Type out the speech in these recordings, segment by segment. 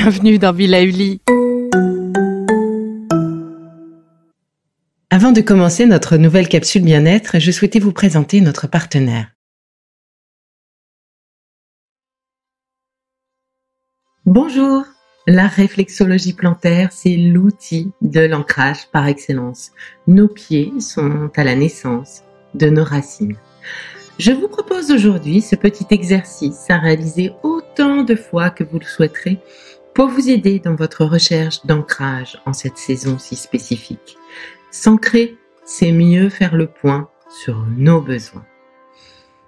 bienvenue dans Villa Uli. Avant de commencer notre nouvelle capsule bien-être, je souhaitais vous présenter notre partenaire. Bonjour, la réflexologie plantaire, c'est l'outil de l'ancrage par excellence. Nos pieds sont à la naissance de nos racines. Je vous propose aujourd'hui ce petit exercice à réaliser autant de fois que vous le souhaiterez pour vous aider dans votre recherche d'ancrage en cette saison si spécifique. S'ancrer, c'est mieux faire le point sur nos besoins.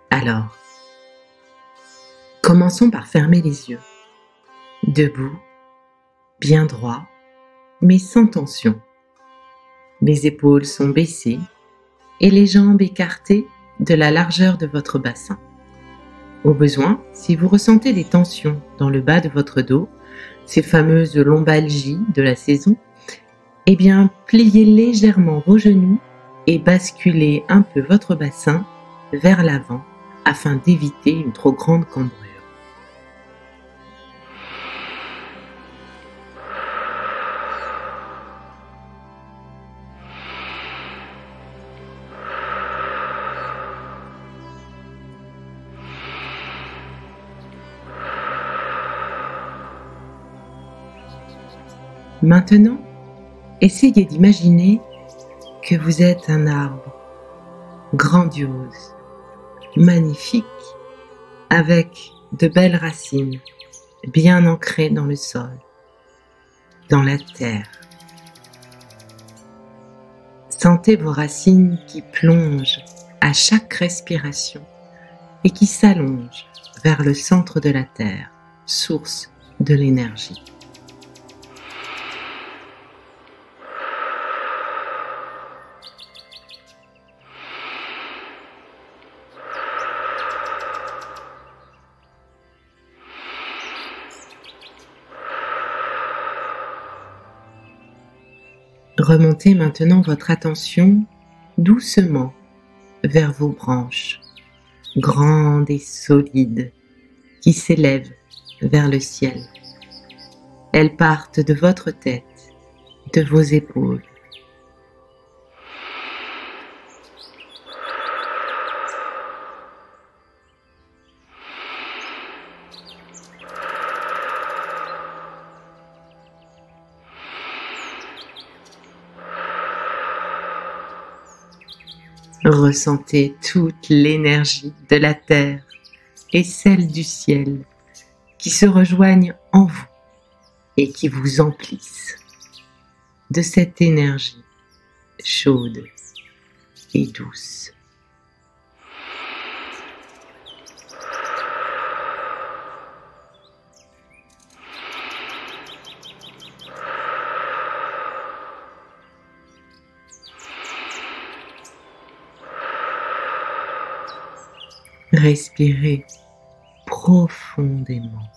Alors, commençons par fermer les yeux. Debout, bien droit, mais sans tension. Les épaules sont baissées et les jambes écartées de la largeur de votre bassin. Au besoin, si vous ressentez des tensions dans le bas de votre dos, ces fameuses lombalgies de la saison, eh bien, pliez légèrement vos genoux et basculez un peu votre bassin vers l'avant afin d'éviter une trop grande cambrure. Maintenant, essayez d'imaginer que vous êtes un arbre grandiose, magnifique, avec de belles racines bien ancrées dans le sol, dans la terre. Sentez vos racines qui plongent à chaque respiration et qui s'allongent vers le centre de la terre, source de l'énergie. Remontez maintenant votre attention doucement vers vos branches, grandes et solides, qui s'élèvent vers le ciel. Elles partent de votre tête, de vos épaules. Ressentez toute l'énergie de la terre et celle du ciel qui se rejoignent en vous et qui vous emplissent de cette énergie chaude et douce. Respirez profondément.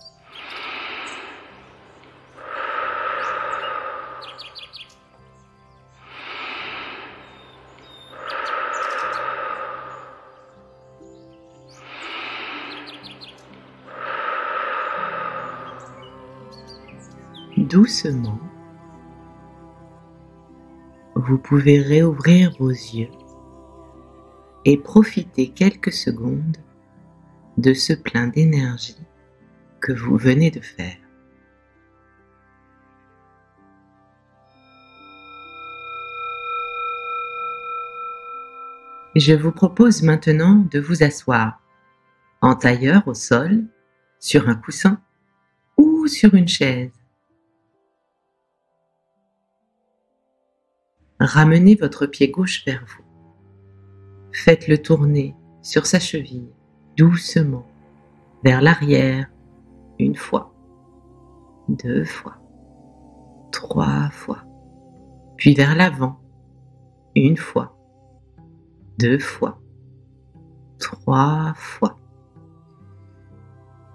Doucement, vous pouvez réouvrir vos yeux et profiter quelques secondes de ce plein d'énergie que vous venez de faire. Je vous propose maintenant de vous asseoir en tailleur au sol, sur un coussin ou sur une chaise. Ramenez votre pied gauche vers vous. Faites-le tourner sur sa cheville, doucement, vers l'arrière, une fois, 2 fois, 3 fois, puis vers l'avant, une fois, 2 fois, 3 fois.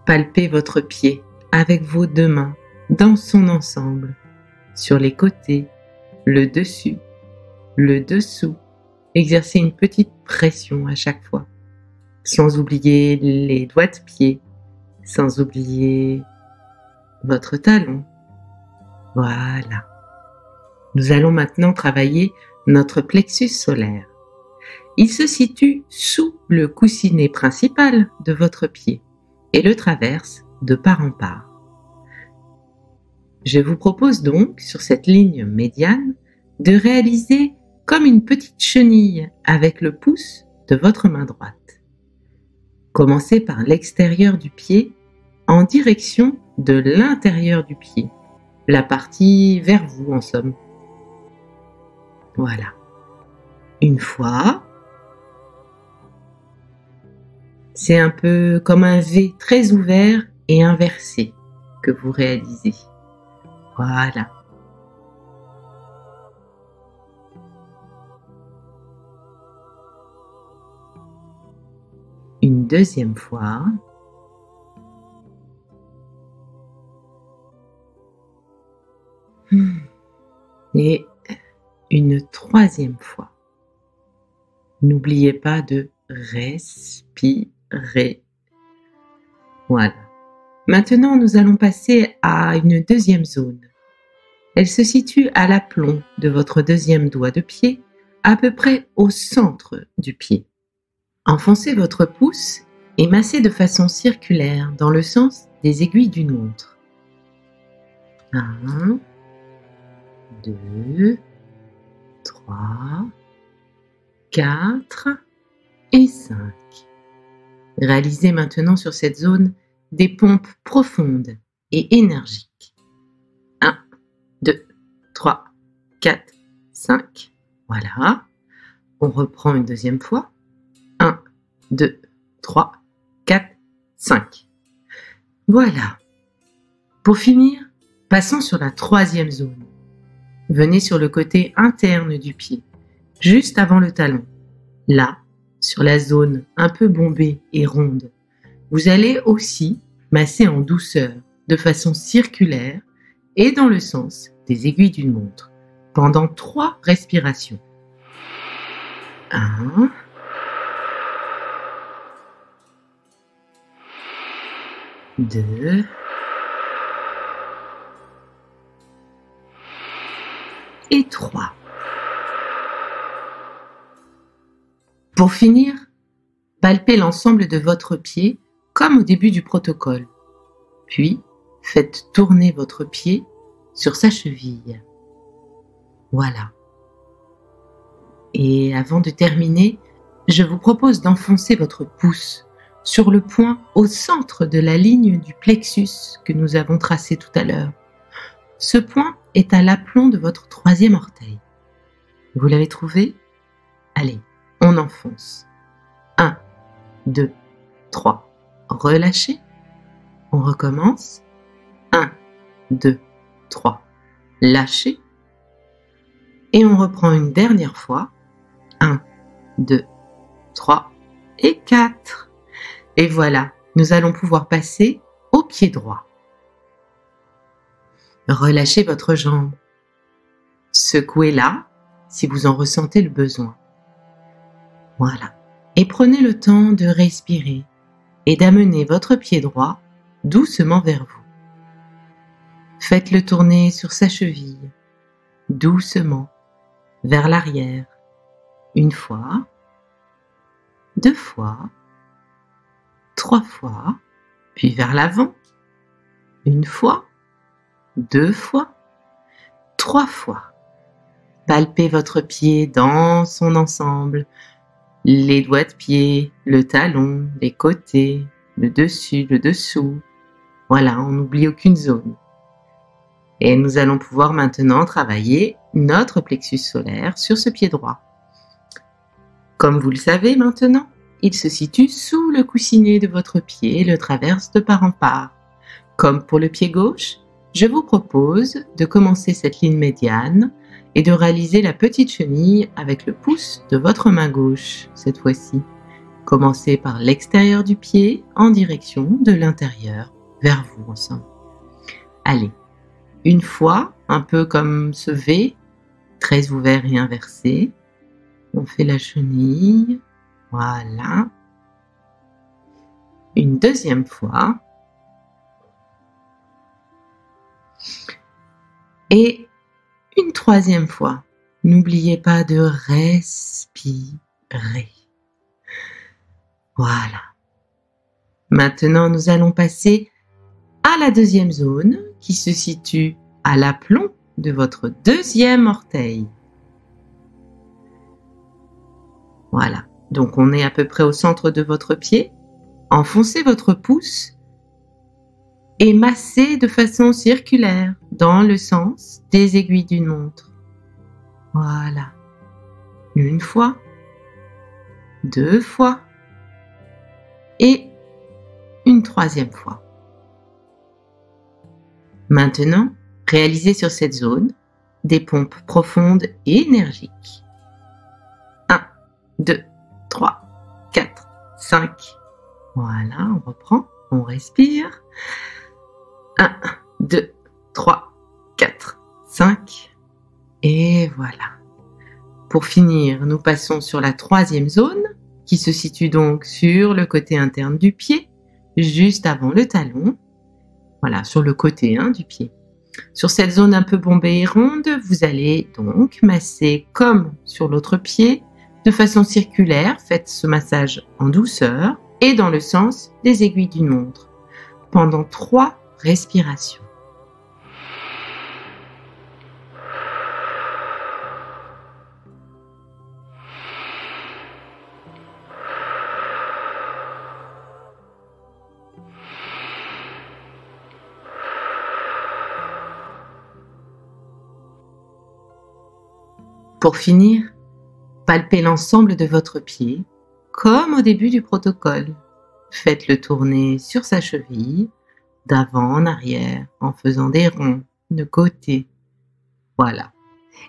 Palpez votre pied avec vos 2 mains dans son ensemble, sur les côtés, le dessus, le dessous. Exercez une petite pression à chaque fois, sans oublier les doigts de pied, sans oublier votre talon, Voilà. Nous allons maintenant travailler notre plexus solaire. Il se situe sous le coussinet principal de votre pied et le traverse de part en part. Je vous propose donc, sur cette ligne médiane, de réaliser comme une petite chenille avec le pouce de votre main droite. Commencez par l'extérieur du pied en direction de l'intérieur du pied, la partie vers vous en somme. Voilà. Une fois, c'est un peu comme un V très ouvert et inversé que vous réalisez. Voilà. Une deuxième fois. Et une troisième fois. N'oubliez pas de respirer. Voilà. Maintenant, nous allons passer à une deuxième zone. Elle se situe à l'aplomb de votre deuxième doigt de pied, à peu près au centre du pied. Enfoncez votre pouce et massez de façon circulaire dans le sens des aiguilles d'une montre. 1, 2, 3, 4 et 5. Réalisez maintenant sur cette zone des pompes profondes et énergiques. 1, 2, 3, 4, 5. Voilà. On reprend une deuxième fois. 1, 2, 3, 4, 5. Voilà. Pour finir, passons sur la troisième zone. Venez sur le côté interne du pied, juste avant le talon. Là, sur la zone un peu bombée et ronde, vous allez aussi masser en douceur, de façon circulaire et dans le sens des aiguilles d'une montre, pendant 3 respirations. 1, 2, 3. Pour finir, palpez l'ensemble de votre pied comme au début du protocole. Puis, faites tourner votre pied sur sa cheville. Voilà. Et avant de terminer, je vous propose d'enfoncer votre pouce sur le point au centre de la ligne du plexus que nous avons tracé tout à l'heure. Ce point est à l'aplomb de votre troisième orteil. Vous l'avez trouvé? Allez, on enfonce. 1, 2, 3. Relâchez. On recommence. 1, 2, 3. Lâchez. Et on reprend une dernière fois. 1, 2, 3 et 4. Et voilà, nous allons pouvoir passer au pied droit. Relâchez votre jambe. Secouez-la si vous en ressentez le besoin. Voilà. Et prenez le temps de respirer et d'amener votre pied droit doucement vers vous. Faites-le tourner sur sa cheville, doucement, vers l'arrière. Une fois, 2 fois, 3 fois, puis vers l'avant. Une fois, 2 fois, 3 fois. Palpez votre pied dans son ensemble, les doigts de pied, le talon, les côtés, le dessus, le dessous. Voilà, on n'oublie aucune zone. Et nous allons pouvoir maintenant travailler notre plexus solaire sur ce pied droit. Comme vous le savez maintenant, il se situe sous le coussinet de votre pied et le traverse de part en part. Comme pour le pied gauche, je vous propose de commencer cette ligne médiane et de réaliser la petite chenille avec le pouce de votre main gauche cette fois-ci. Commencez par l'extérieur du pied en direction de l'intérieur vers vous ensemble. Allez, une fois, un peu comme ce V, très ouvert et inversé. On fait la chenille, voilà. Une deuxième fois. Et une troisième fois, n'oubliez pas de respirer. Voilà. Maintenant, nous allons passer à la deuxième zone qui se situe à l'aplomb de votre deuxième orteil. Voilà. Donc, on est à peu près au centre de votre pied. Enfoncez votre pouce et massez de façon circulaire dans le sens des aiguilles d'une montre. Voilà. Une fois, 2 fois et une troisième fois. Maintenant, réalisez sur cette zone des pompes profondes et énergiques. 1, 2, 3, 4, 5. Voilà, on reprend, on respire. 1, 2, 3, 4, 5. Et voilà. Pour finir, nous passons sur la troisième zone, qui se situe donc sur le côté interne du pied, juste avant le talon. Voilà, sur le côté du pied. Sur cette zone un peu bombée et ronde, vous allez donc masser comme sur l'autre pied, de façon circulaire. Faites ce massage en douceur et dans le sens des aiguilles d'une montre, pendant 3 respirations. Pour finir, palpez l'ensemble de votre pied, comme au début du protocole. Faites-le tourner sur sa cheville, d'avant en arrière, en faisant des ronds de côté. Voilà.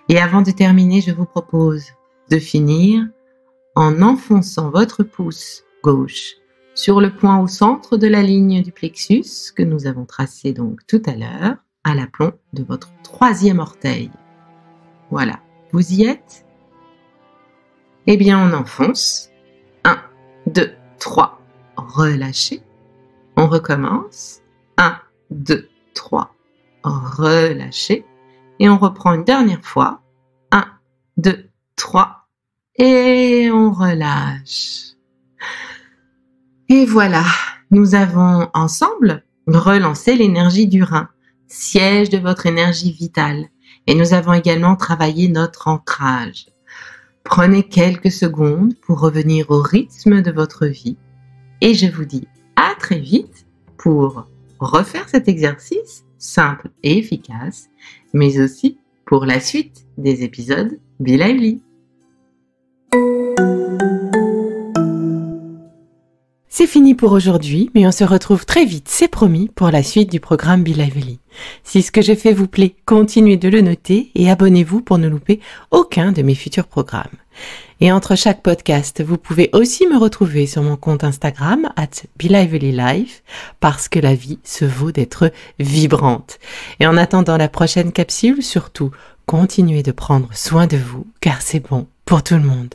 Et avant de terminer, je vous propose de finir en enfonçant votre pouce gauche sur le point au centre de la ligne du plexus que nous avons tracé donc tout à l'heure, à l'aplomb de votre troisième orteil. Voilà. Vous y êtes? Eh bien, on enfonce. 1, 2, 3. Relâchez. On recommence. 1, 2, 3. Relâchez. Et on reprend une dernière fois. 1, 2, 3. Et on relâche. Et voilà, nous avons ensemble relancé l'énergie du rein, siège de votre énergie vitale. Et nous avons également travaillé notre ancrage. Prenez quelques secondes pour revenir au rythme de votre vie. Et je vous dis à très vite pour refaire cet exercice simple et efficace, mais aussi pour la suite des épisodes Be Lively. C'est fini pour aujourd'hui, mais on se retrouve très vite, c'est promis, pour la suite du programme Be Lively. Si ce que je fais vous plaît, continuez de le noter et abonnez-vous pour ne louper aucun de mes futurs programmes. Et entre chaque podcast, vous pouvez aussi me retrouver sur mon compte Instagram @BeLivelyLife parce que la vie se vaut d'être vibrante. Et en attendant la prochaine capsule, surtout, continuez de prendre soin de vous car c'est bon pour tout le monde.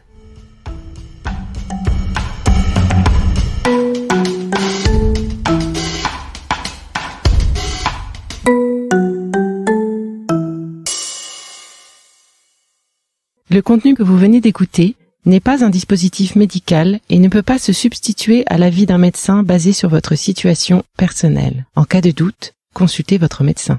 Le contenu que vous venez d'écouter n'est pas un dispositif médical et ne peut pas se substituer à l'avis d'un médecin basé sur votre situation personnelle. En cas de doute, consultez votre médecin.